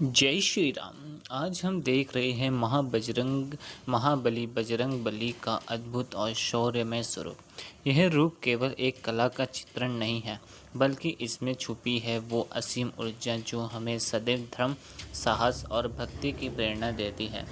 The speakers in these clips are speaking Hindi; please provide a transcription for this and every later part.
जय श्री राम। आज हम देख रहे हैं महाबली बजरंग बली का अद्भुत और शौर्यमय स्वरूप। यह रूप केवल एक कला का चित्रण नहीं है, बल्कि इसमें छुपी है वो असीम ऊर्जा जो हमें सदैव धर्म, साहस और भक्ति की प्रेरणा देती है।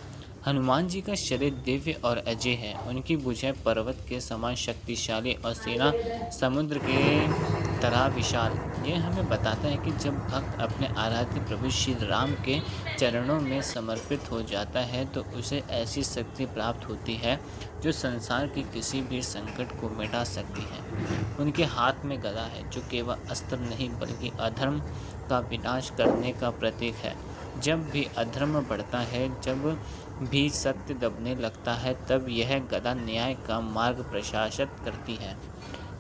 हनुमान जी का शरीर दिव्य और अजय है। उनकी भुजाएं पर्वत के समान शक्तिशाली और सेना समुद्र के तरह विशाल। यह हमें बताता है कि जब भक्त अपने आराध्य प्रभु श्री राम के चरणों में समर्पित हो जाता है तो उसे ऐसी शक्ति प्राप्त होती है जो संसार के किसी भी संकट को मिटा सकती है। उनके हाथ में गदा है जो केवल अस्त्र नहीं बल्कि अधर्म का विनाश करने का प्रतीक है। जब भी अधर्म बढ़ता है, जब भी सत्य दबने लगता है, तब यह गदा न्याय का मार्ग प्रशस्त करती है।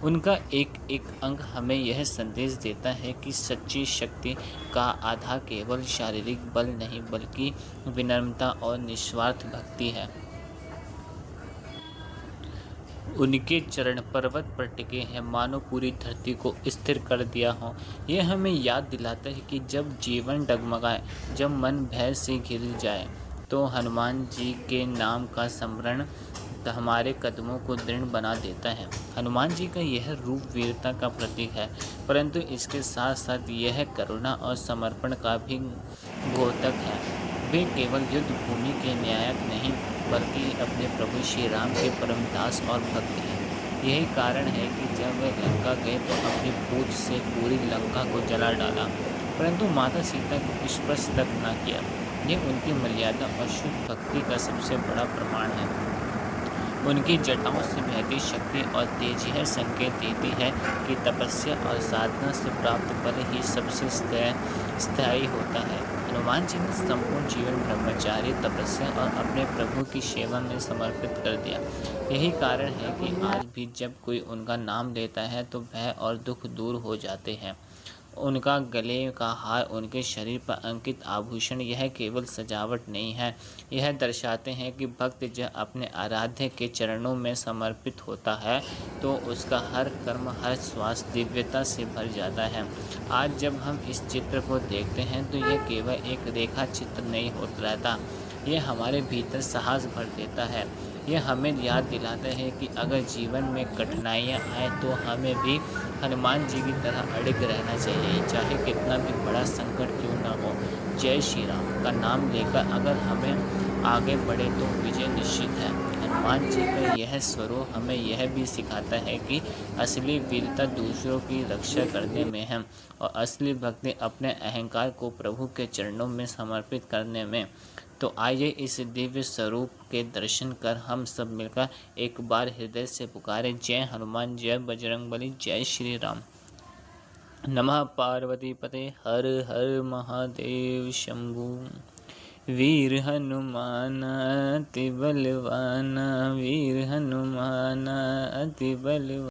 उनका एक एक अंग हमें यह संदेश देता है कि सच्ची शक्ति का आधार केवल शारीरिक बल नहीं बल्कि विनम्रता और निस्वार्थ भक्ति है। उनके चरण पर्वत पर टिके हैं, मानो पूरी धरती को स्थिर कर दिया हो। यह हमें याद दिलाता है कि जब जीवन डगमगाए, जब मन भय से घिर जाए, तो हनुमान जी के नाम का स्मरण हमारे कदमों को दृढ़ बना देता है। हनुमान जी का यह रूप वीरता का प्रतीक है, परंतु इसके साथ साथ यह करुणा और समर्पण का भी द्योतक है। वे केवल युद्ध भूमि के नायक नहीं, बल्कि अपने प्रभु श्री राम के परम दास और भक्त हैं। यही कारण है कि जब वे लंका गए तो अपनी पूंछ से पूरी लंका को जला डाला, परंतु माता सीता को स्पर्श तक न किया। यह उनकी मर्यादा और शुद्ध भक्ति का सबसे बड़ा प्रमाण है। उनकी जटाओं से बहती शक्ति और तेजी यह संकेत देती है कि तपस्या और साधना से प्राप्त बल ही सबसे स्थायी होता है। हनुमान जी ने संपूर्ण जीवन ब्रह्मचार्य, तपस्या और अपने प्रभु की सेवा में समर्पित कर दिया। यही कारण है कि आज भी जब कोई उनका नाम लेता है तो भय और दुख दूर हो जाते हैं। उनका गले का हार, उनके शरीर पर अंकित आभूषण यह केवल सजावट नहीं है, यह दर्शाते हैं कि भक्त जब अपने आराध्य के चरणों में समर्पित होता है तो उसका हर कर्म, हर श्वास दिव्यता से भर जाता है। आज जब हम इस चित्र को देखते हैं तो यह केवल एक रेखा चित्र नहीं होता रहता, यह हमारे भीतर साहस भर देता है। यह हमें याद दिलाता है कि अगर जीवन में कठिनाइयाँ आए तो हमें भी हनुमान जी की तरह अडिग रहना चाहिए, चाहे कितना भी बड़ा संकट क्यों ना हो। जय श्री राम का नाम लेकर अगर हमें आगे बढ़े तो विजय निश्चित है। हनुमान जी का यह स्वरूप हमें यह भी सिखाता है कि असली वीरता दूसरों की रक्षा करने में है और असली भक्ति अपने अहंकार को प्रभु के चरणों में समर्पित करने में। तो आइए इस दिव्य स्वरूप के दर्शन कर हम सब मिलकर एक बार हृदय से पुकारें, जय हनुमान, जय बजरंगबली, जय श्री राम। नमः पार्वती पते, हर हर महादेव शंभु। वीर हनुमान अति बलवाना, वीर हनुमान अति बलवाना।